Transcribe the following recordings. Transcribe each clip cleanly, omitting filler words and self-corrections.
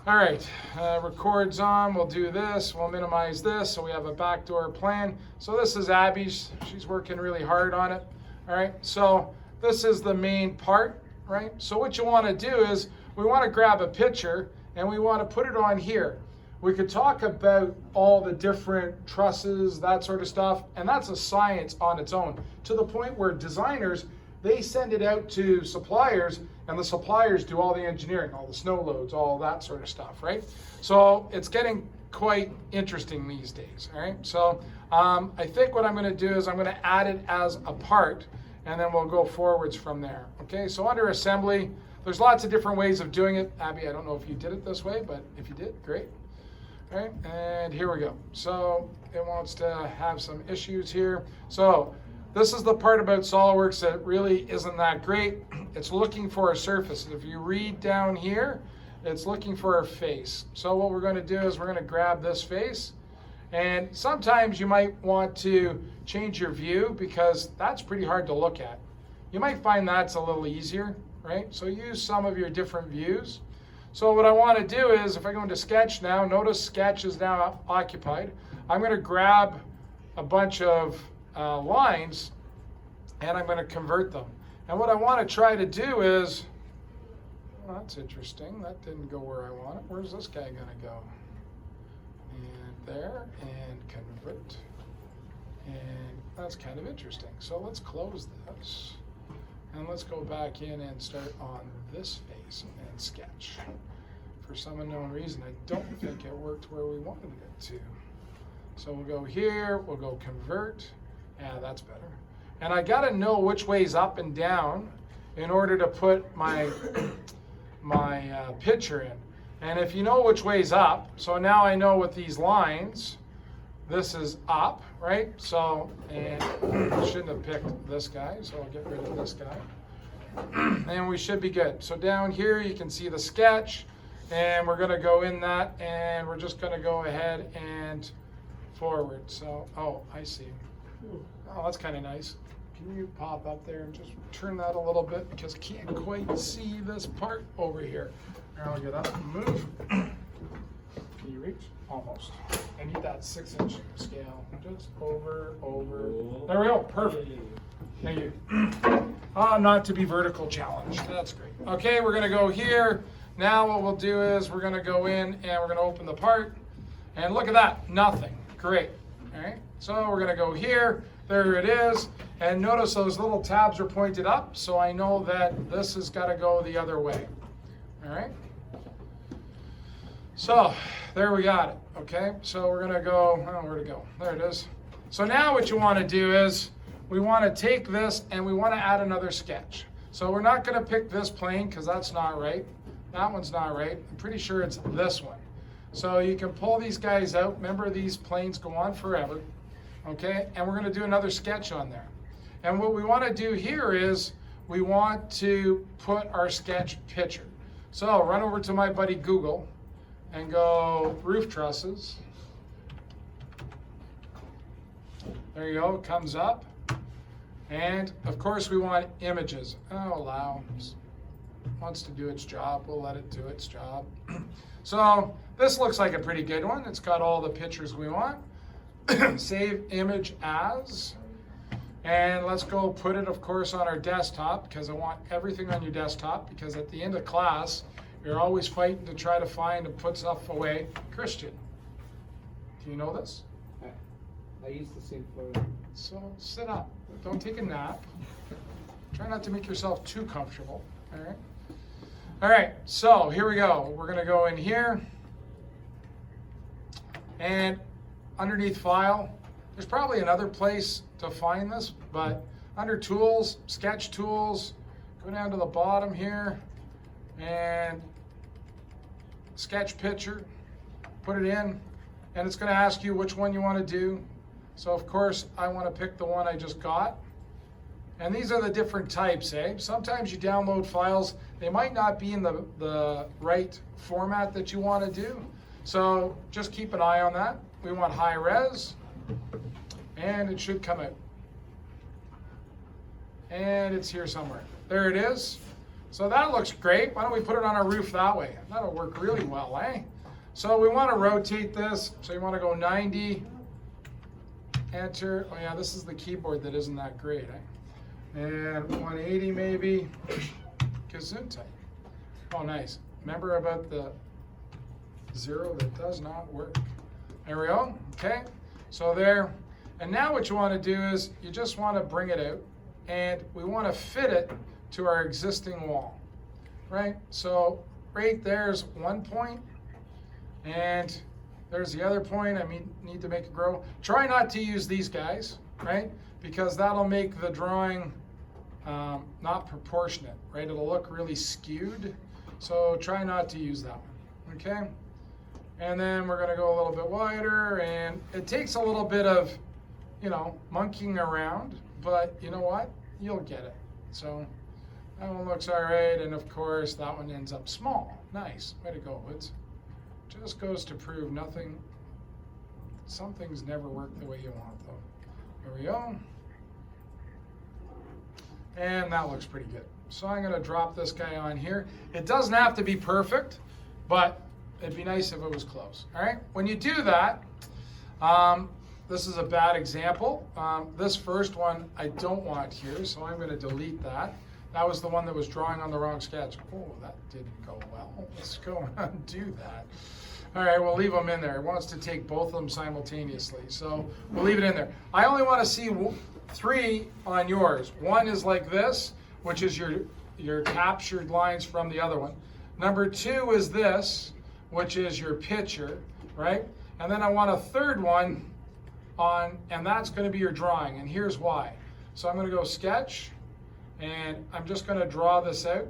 All right, record's on. We'll do this. We'll minimize this so we have a backdoor plan. So this is Abby's. She's working really hard on it. All right, so this is the main part, right? So what you want to do is we want to grab a picture and we want to put it on here. We could talk about all the different trusses, that sort of stuff, and that's a science on its own, to the point where designers, they send it out to suppliers, and the suppliers do all the engineering, all the snow loads, all that sort of stuff, right? So it's getting quite interesting these days, all right? So I think what I'm gonna do is I'm gonna add it as a part, and then we'll go forwards from there, okay? So under assembly, there's lots of different ways of doing it. Abby, I don't know if you did it this way, but if you did, great. All right, and here we go. So it wants to have some issues here. So this is the part about SOLIDWORKS that really isn't that great. It's looking for a surface. If you read down here, it's looking for a face. So what we're going to do is we're going to grab this face. And sometimes you might want to change your view because that's pretty hard to look at. You might find that's a little easier, right? So use some of your different views. So what I want to do is, if I go into Sketch now, notice Sketch is now occupied. I'm going to grab a bunch of lines and I'm going to convert them. And what I want to try to do is, well, that's interesting. That didn't go where I want it. Where's this guy going to go? And there, and convert. And that's kind of interesting. So let's close this. And let's go back in and start on this face and Sketch. For some unknown reason, I don't think it worked where we wanted it to. So we'll go here, we'll go convert. Yeah, that's better. And I gotta know which way's up and down in order to put my picture in. And if you know which way's up, so now I know with these lines, this is up, right? So, and I shouldn't have picked this guy, so I'll get rid of this guy. And we should be good. So down here you can see the sketch, and we're gonna go in that, and we're just gonna go ahead and forward. So, oh, I see. Oh, that's kind of nice. Can you pop up there and just turn that a little bit because I can't quite see this part over here. Now I'll get up and move. Can you reach? Almost. I need that 6-inch scale. Just over. There we go. Perfect. Thank you. Not to be vertical challenged. That's great. Okay, we're going to go here. Now what we'll do is we're going to go in and we're going to open the part. And look at that. Nothing. Great. All right. So we're going to go here. There it is. And notice those little tabs are pointed up. So I know that this has got to go the other way. All right. So there we got it, okay? So we're gonna go, oh, where'd it go? There it is. So now what you wanna do is, we wanna take this and we wanna add another sketch. So we're not gonna pick this plane because that's not right. That one's not right. I'm pretty sure it's this one. So you can pull these guys out. Remember, these planes go on forever, okay? And we're gonna do another sketch on there. And what we wanna do here is, we want to put our sketch picture. So run over to my buddy Google, and go roof trusses. There you go, it comes up. And of course we want images. Oh, allow, wants to do its job, we'll let it do its job. So this looks like a pretty good one. It's got all the pictures we want. Save image as. And let's go put it, of course, on our desktop because I want everything on your desktop because at the end of class, you're always fighting to try to find and put stuff away. Christian, do you know this? I used to sing for. So sit up. Don't take a nap. Try not to make yourself too comfortable. All right. All right. So here we go. We're gonna go in here, and underneath File, there's probably another place to find this, but under Tools, Sketch Tools, go down to the bottom here, and sketch picture, put it in, and it's going to ask you which one you want to do. So of course I want to pick the one I just got. And these are the different types, eh? Sometimes you download files, they might not be in the right format that you want to do. So just keep an eye on that. We want high res, and it should come out. And it's here somewhere. There it is. So that looks great. Why don't we put it on our roof that way? That'll work really well, eh? So we want to rotate this. So you want to go 90, enter. Oh yeah, this is the keyboard that isn't that great, eh? And 180 maybe. Gesundheit. Oh, nice. Remember about the 0 that does not work. There we go. Okay. So there. And now what you want to do is you just want to bring it out, and we want to fit it to our existing wall, right? So right there's one point, and there's the other point. I need to make it grow. Try not to use these guys, right? Because that'll make the drawing not proportionate, right? It'll look really skewed. So try not to use that one, okay? And then we're gonna go a little bit wider, and it takes a little bit of, monkeying around, but you know what? You'll get it. So that one looks all right, and of course that one ends up small. Nice, way to go, Woods. Just goes to prove some things never work the way you want though. Here we go. And that looks pretty good. So I'm gonna drop this guy on here. It doesn't have to be perfect, but it'd be nice if it was close, all right? When you do that, this is a bad example. This first one I don't want here, so I'm gonna delete that. That was the one that was drawing on the wrong sketch. Oh, that didn't go well. Let's go undo that. All right, we'll leave them in there. It wants to take both of them simultaneously, so we'll leave it in there. I only want to see 3 on yours. One is like this, which is your captured lines from the other one. Number 2 is this, which is your picture, right? And then I want a third one and that's going to be your drawing, and here's why. So I'm going to go sketch, and I'm just going to draw this out,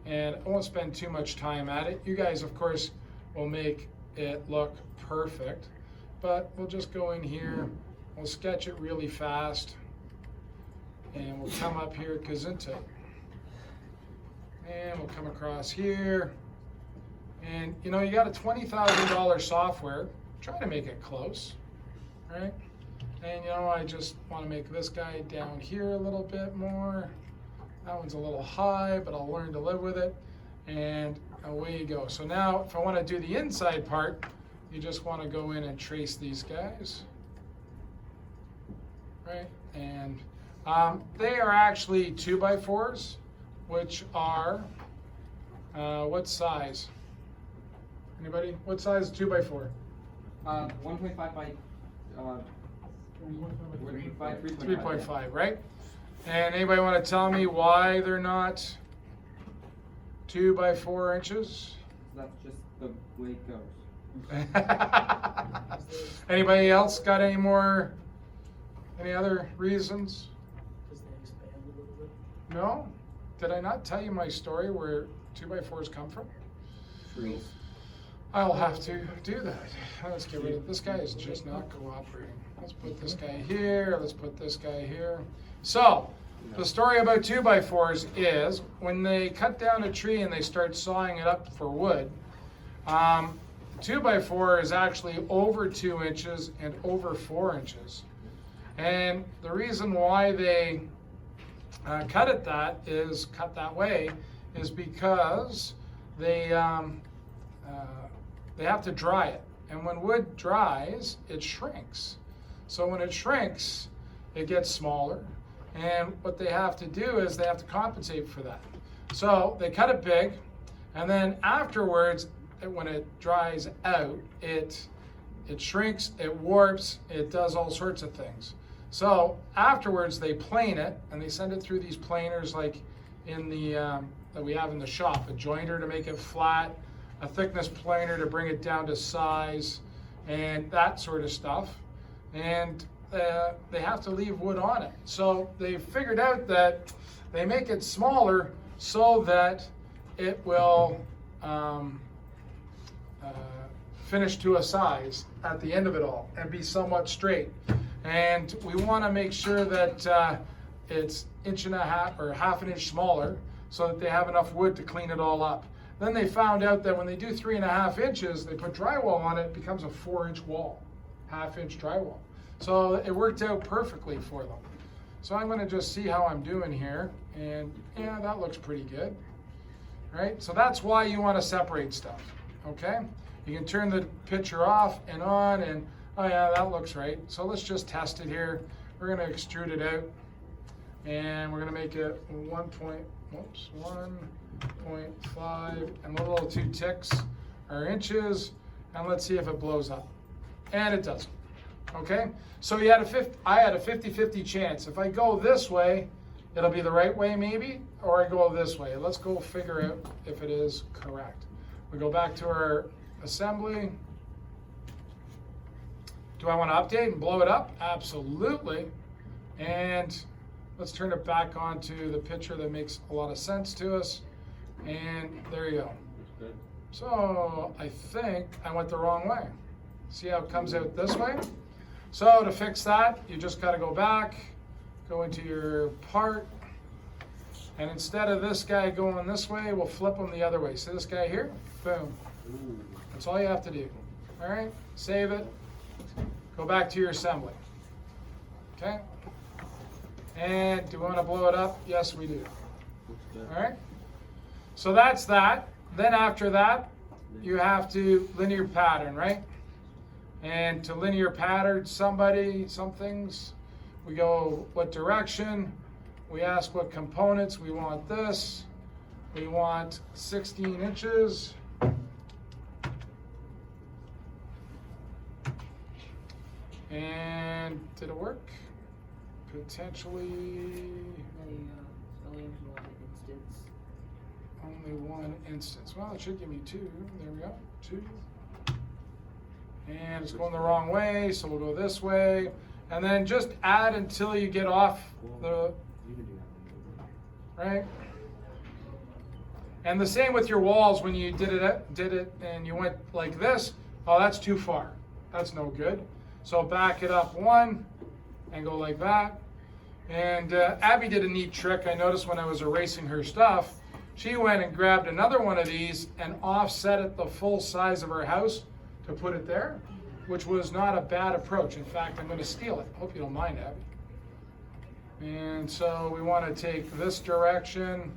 and I won't spend too much time at it. You guys, of course, will make it look perfect, but we'll just go in here, we'll sketch it really fast, and we'll come up here, Gesundheit. And we'll come across here, and you got a $20,000 software. Try to make it close, right? And I just want to make this guy down here a little bit more. That one's a little high, but I'll learn to live with it. And away you go. So now if I want to do the inside part, you just want to go in and trace these guys, right? And they are actually 2x4s, which are, what size? Anybody? What size is 2x4? 1.5 by 3.5, right? And anybody want to tell me why they're not 2x4 inches? That's just the way it goes. Anybody else got any other reasons? Does they expand a little bit? No? Did I not tell you my story where 2x4s come from? Trees. I'll have to do that. Let's get rid of this guy. Is just not cooperating. Let's put this guy here. Let's put this guy here. So the story about 2x4s is when they cut down a tree and they start sawing it up for wood, 2x4 is actually over 2 inches and over 4 inches. And the reason why they cut that way is because they have to dry it. And when wood dries, it shrinks. So when it shrinks, it gets smaller. And what they have to do is they have to compensate for that. So they cut it big, and then afterwards, when it dries out, it shrinks, it warps, it does all sorts of things. So afterwards, they plane it, and they send it through these planers like in the that we have in the shop, a jointer to make it flat, a thickness planer to bring it down to size, and that sort of stuff. And they have to leave wood on it. So they figured out that they make it smaller so that it will finish to a size at the end of it all and be somewhat straight. And we want to make sure that it's 1.5 inches or half an inch smaller so that they have enough wood to clean it all up. Then they found out that when they do 3.5 inches, they put drywall on it, it becomes a 4-inch wall, 1/2 inch drywall. So it worked out perfectly for them. So I'm gonna just see how I'm doing here, and yeah, that looks pretty good, right? So that's why you wanna separate stuff, okay? You can turn the picture off and on, and oh yeah, that looks right. So let's just test it here. We're gonna extrude it out, and we're gonna make it 1.5, and the little 2 ticks are inches, and let's see if it blows up. And it doesn't. Okay? So I had a 50-50 chance. If I go this way, it'll be the right way maybe, or I go this way. Let's go figure out if it is correct. We go back to our assembly. Do I want to update and blow it up? Absolutely. And let's turn it back onto the picture that makes a lot of sense to us. And there you go. So I think I went the wrong way. See how it comes out this way? So to fix that, you just got to go back, go into your part, and instead of this guy going this way, we'll flip him the other way. See this guy here? Boom. That's all you have to do. All right, save it, go back to your assembly. Okay? And do we want to blow it up? Yes, we do. All right? So that's that. Then after that, you have to linear pattern, right? And to linear pattern some things, we go what direction, we ask what components, we want this, we want 16 inches. And did it work? Potentially only one instance. Well, it should give me 2. There we go, 2. And it's going the wrong way, so we'll go this way. And then just add until you get off the, right? And the same with your walls when you did it and you went like this. Oh, that's too far. That's no good. So back it up 1 and go like that. And Abby did a neat trick. I noticed when I was erasing her stuff, she went and grabbed another one of these and offset it the full size of her house to put it there, which was not a bad approach. In fact, I'm going to steal it. Hope you don't mind, Abby. And so we want to take this direction.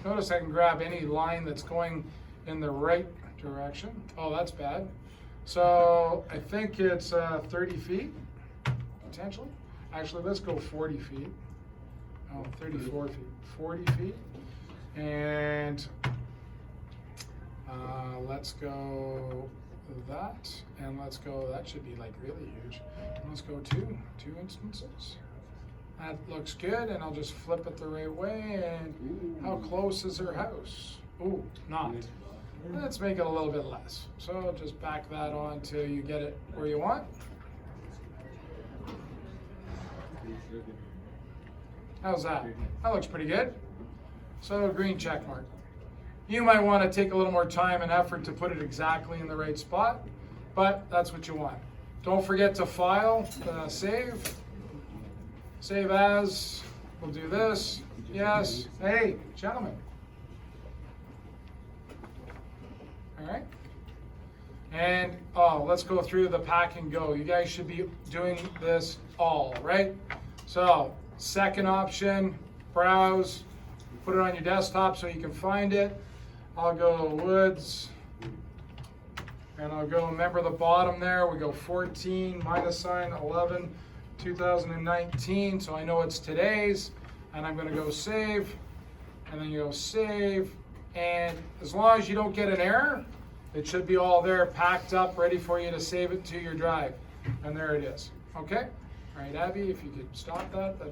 Notice I can grab any line that's going in the right direction. Oh, that's bad. So I think it's 30 feet, potentially. Actually, let's go 40 feet. Oh, 34 feet. 40 feet. And let's go that, and let's go, that should be like really huge. And let's go 2 instances. That looks good, and I'll just flip it the right way. And how close is her house? Ooh, not. Let's make it a little bit less. So just back that on till you get it where you want. How's that? That looks pretty good. So green check mark. You might want to take a little more time and effort to put it exactly in the right spot, but that's what you want. Don't forget to file, save. Save as. We'll do this. Yes. Hey, gentlemen. All right. And let's go through the pack and go. You guys should be doing this all, right? So second option, browse. Put it on your desktop so you can find it. I'll go Woods, and I'll go, remember the bottom there, we go 14 minus sign 11, 2019, so I know it's today's, and I'm gonna go save, and then you go save, and as long as you don't get an error, it should be all there packed up, ready for you to save it to your drive, and there it is, okay? All right, Abby, if you could stop that, that'd be